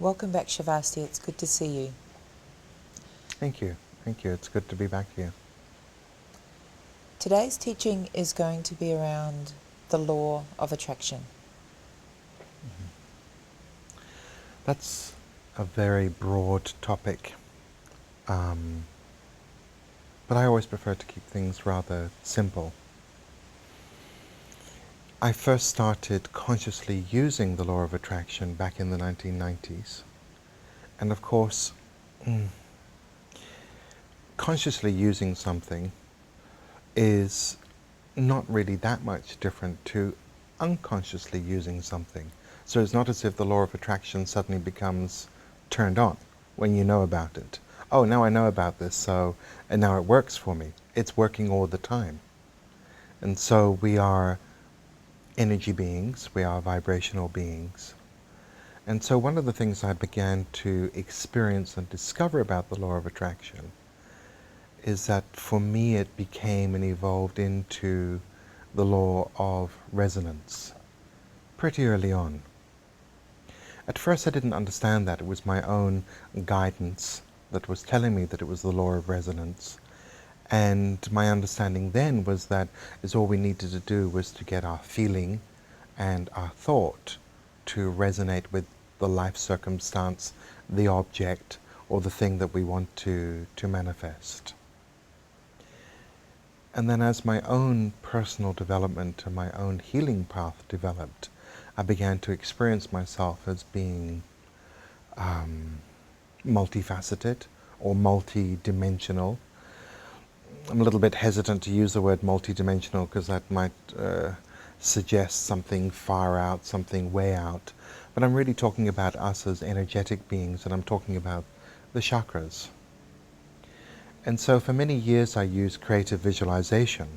Welcome back, Shavasti. It's good to see you. Thank you. Thank you. It's good to be back here. Today's teaching is going to be around the law of attraction. That's a very broad topic, but I always prefer to keep things rather simple. I first started consciously using the law of attraction back in the 1990s. And of course, consciously using something is not really that much different to unconsciously using something. So it's not as if the law of attraction suddenly becomes turned on when you know about it. Oh, now I know about this, and now it works for me. It's working all the time. And so we are energy beings, we are vibrational beings. And so one of the things I began to experience and discover about the law of attraction is that for me it became and evolved into the law of resonance pretty early on. At first I didn't understand that. It was my own guidance that was telling me that it was the law of resonance. And my understanding then was that all we needed to do was to get our feeling and our thought to resonate with the life circumstance, the object, or the thing that we want to manifest. And then as my own personal development and my own healing path developed, I began to experience myself as being multifaceted or multi-dimensional. I'm a little bit hesitant to use the word multidimensional because that might suggest something far out, something way out. But I'm really talking about us as energetic beings, and I'm talking about the chakras. And so for many years I used creative visualization.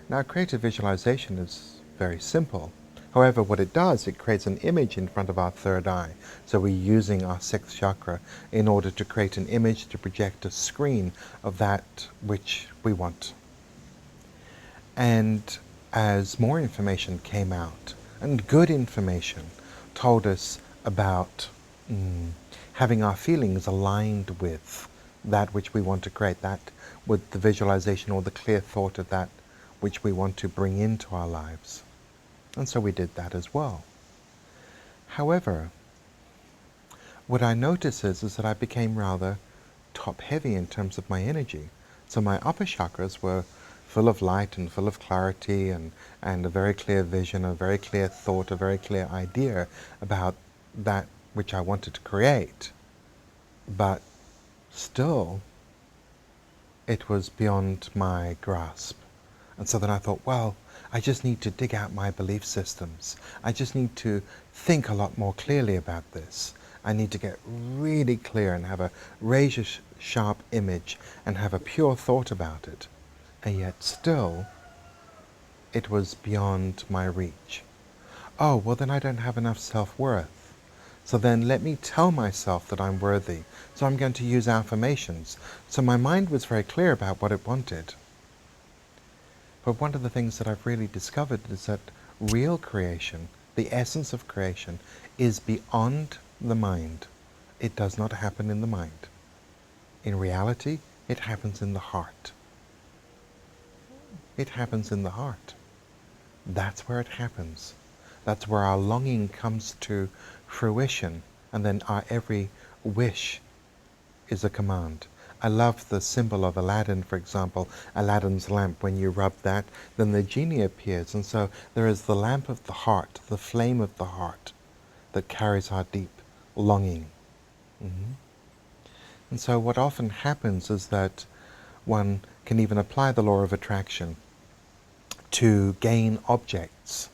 Now creative visualization is very simple. However, what it does, it creates an image in front of our third eye. So we're using our sixth chakra in order to create an image, to project a screen of that which we want. And as more information came out, and good information told us about having our feelings aligned with that which we want to create, that with the visualization or the clear thought of that which we want to bring into our lives. And so we did that as well. However, what I noticed is that I became rather top-heavy in terms of my energy. So my upper chakras were full of light and full of clarity and a very clear vision, a very clear thought, a very clear idea about that which I wanted to create. But still, it was beyond my grasp. And so then I thought, well, I just need to dig out my belief systems. I just need to think a lot more clearly about this. I need to get really clear and have a razor sharp image and have a pure thought about it. And yet still, it was beyond my reach. Oh, well then I don't have enough self-worth. So then let me tell myself that I'm worthy. So I'm going to use affirmations. So my mind was very clear about what it wanted. But one of the things that I've really discovered is that real creation, the essence of creation, is beyond the mind. It does not happen in the mind. In reality, it happens in the heart. It happens in the heart. That's where it happens. That's where our longing comes to fruition, and then our every wish is a command. I love the symbol of Aladdin, for example, Aladdin's lamp. When you rub that, then the genie appears. And so there is the lamp of the heart, the flame of the heart, that carries our deep longing. And so what often happens is that one can even apply the law of attraction to gain objects,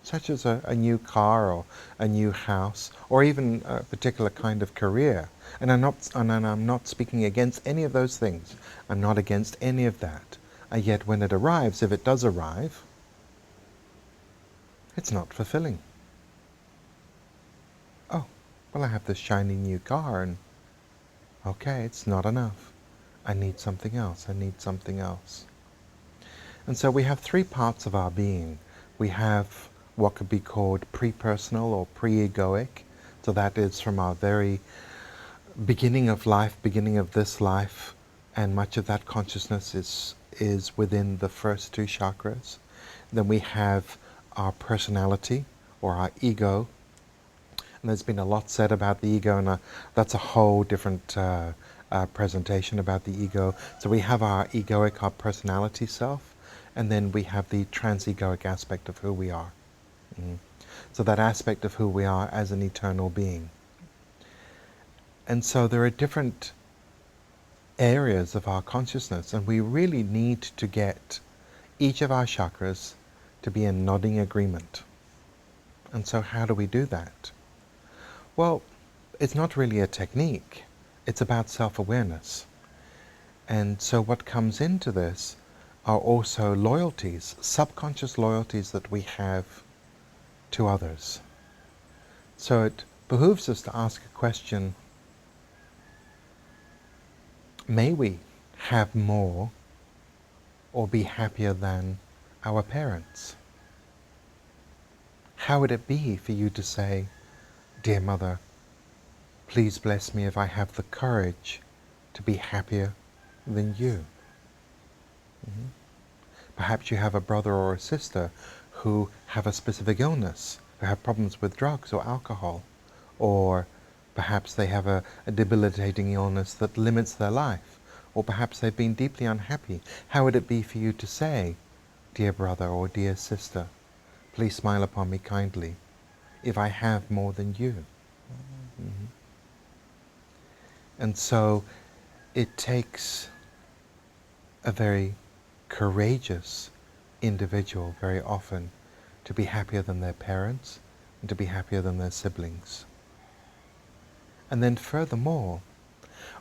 such as a new car or a new house, or even a particular kind of career. And I'm not speaking against any of those things. I'm not against any of that. And yet when it arrives, if it does arrive, it's not fulfilling. Oh, well, I have this shiny new car, and okay, it's not enough. I need something else. I need something else. And so we have three parts of our being. We have what could be called pre-personal or pre-egoic. So that is from our very beginning of life, beginning of this life, and much of that consciousness is within the first two chakras. Then we have our personality, or our ego. And there's been a lot said about the ego, and that's a whole different presentation about the ego. So we have our egoic, our personality self, and then we have the trans-egoic aspect of who we are. So that aspect of who we are as an eternal being. And so there are different areas of our consciousness, and we really need to get each of our chakras to be in nodding agreement. And so how do we do that? Well, it's not really a technique. It's about self-awareness. And so what comes into this are also loyalties, subconscious loyalties that we have to others. So it behooves us to ask a question: may we have more or be happier than our parents? How would it be for you to say, "Dear Mother, please bless me if I have the courage to be happier than you"? Perhaps you have a brother or a sister who have a specific illness, who have problems with drugs or alcohol, or perhaps they have a debilitating illness that limits their life, or perhaps they've been deeply unhappy. How would it be for you to say, "Dear brother or dear sister, please smile upon me kindly if I have more than you"? And so it takes a very courageous individual very often to be happier than their parents and to be happier than their siblings. And then furthermore,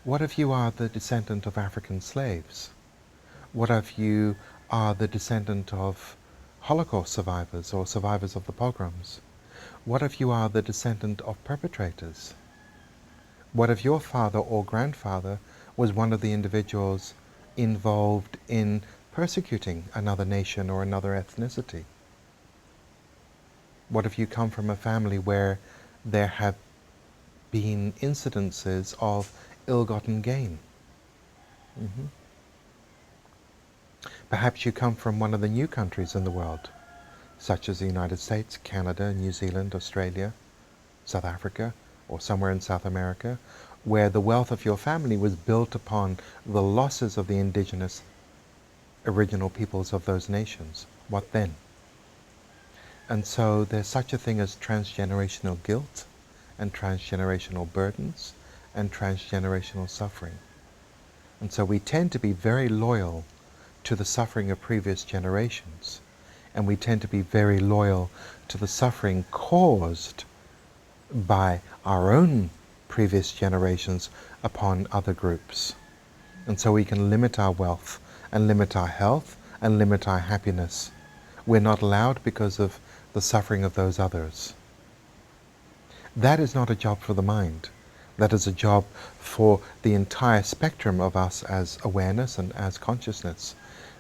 what if you are the descendant of African slaves? What if you are the descendant of Holocaust survivors or survivors of the pogroms? What if you are the descendant of perpetrators? What if your father or grandfather was one of the individuals involved in persecuting another nation or another ethnicity? What if you come from a family where there have been incidences of ill-gotten gain? Perhaps you come from one of the new countries in the world, such as the United States, Canada, New Zealand, Australia, South Africa, or somewhere in South America, where the wealth of your family was built upon the losses of the indigenous original peoples of those nations. What then? And so there's such a thing as transgenerational guilt and transgenerational burdens and transgenerational suffering. And so we tend to be very loyal to the suffering of previous generations, and we tend to be very loyal to the suffering caused by our own previous generations upon other groups. And so we can limit our wealth and limit our health and limit our happiness. We're not allowed because of the suffering of those others. That is not a job for the mind. That is a job for the entire spectrum of us as awareness and as consciousness.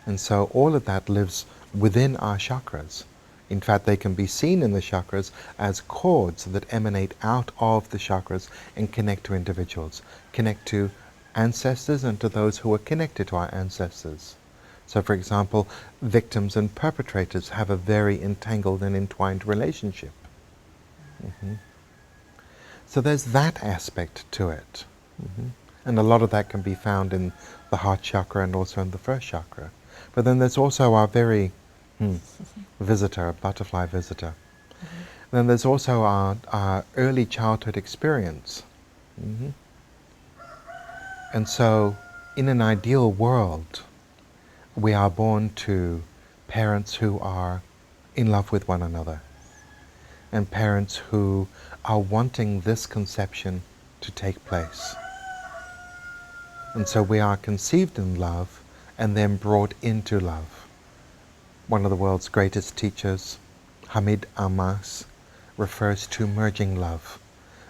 And so all of that lives within our chakras. In fact, they can be seen in the chakras as cords that emanate out of the chakras and connect to individuals, connect to ancestors and to those who are connected to our ancestors. So for example, victims and perpetrators have a very entangled and entwined relationship. So there's that aspect to it. And a lot of that can be found in the heart chakra and also in the first chakra. But then there's also our very visitor, a butterfly visitor. Then there's also our early childhood experience. And so in an ideal world, we are born to parents who are in love with one another, and parents who are wanting this conception to take place. And so we are conceived in love and then brought into love. One of the world's greatest teachers, Hamid Amas, refers to merging love.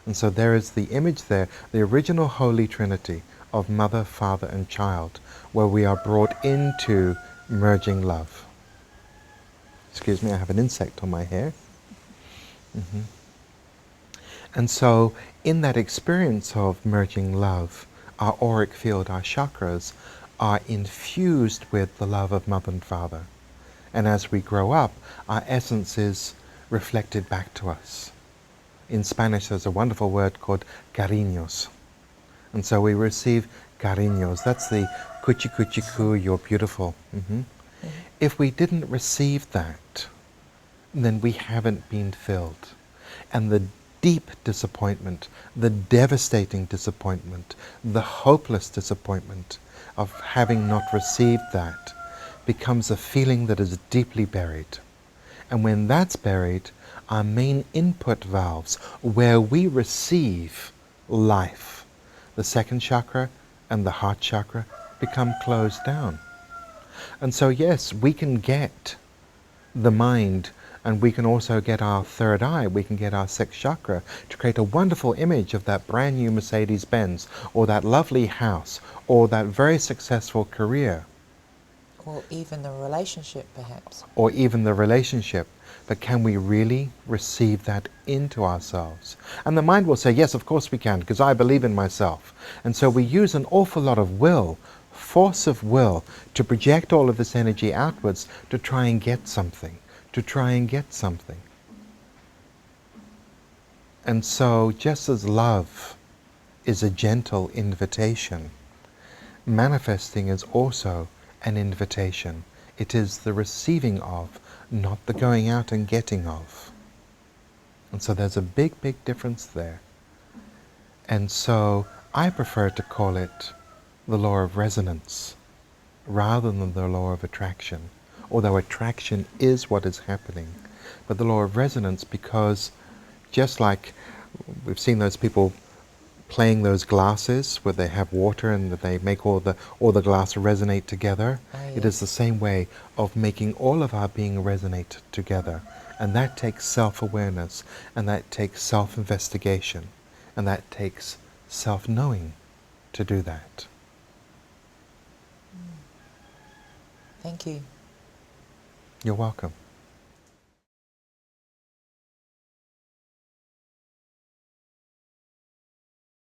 And so there is the image there, the original Holy Trinity of mother, father, and child, where we are brought into merging love. Excuse me, I have an insect on my hair. And so in that experience of merging love, our auric field, our chakras, are infused with the love of Mother and Father. And as we grow up, our essence is reflected back to us. In Spanish, there's a wonderful word called cariños. And so we receive cariños. That's the cuchi cuchi cu, you're beautiful. If we didn't receive that, then we haven't been filled. And the deep disappointment, the devastating disappointment, the hopeless disappointment of having not received that becomes a feeling that is deeply buried. And when that's buried, our main input valves, where we receive life, the second chakra and the heart chakra, become closed down. And so yes, we can get the mind, and we can also get our third eye, we can get our sixth chakra to create a wonderful image of that brand new Mercedes-Benz, or that lovely house, or that very successful career. Or even the relationship, perhaps. Or even the relationship. But can we really receive that into ourselves? And the mind will say, yes, of course we can, because I believe in myself. And so we use an awful lot of will, force of will, to project all of this energy outwards to try and get something, to try and get something. And so just as love is a gentle invitation, manifesting is also an invitation. It is the receiving of, not the going out and getting of. And so there's a big, big difference there. And so I prefer to call it the law of resonance rather than the law of attraction, although attraction is what is happening. But the law of resonance, because just like we've seen those people playing those glasses where they have water and that they make all the glass resonate together. Yes. It is the same way of making all of our being resonate together. And that takes self-awareness, and that takes self-investigation, and that takes self-knowing to do that. Thank you. You're welcome.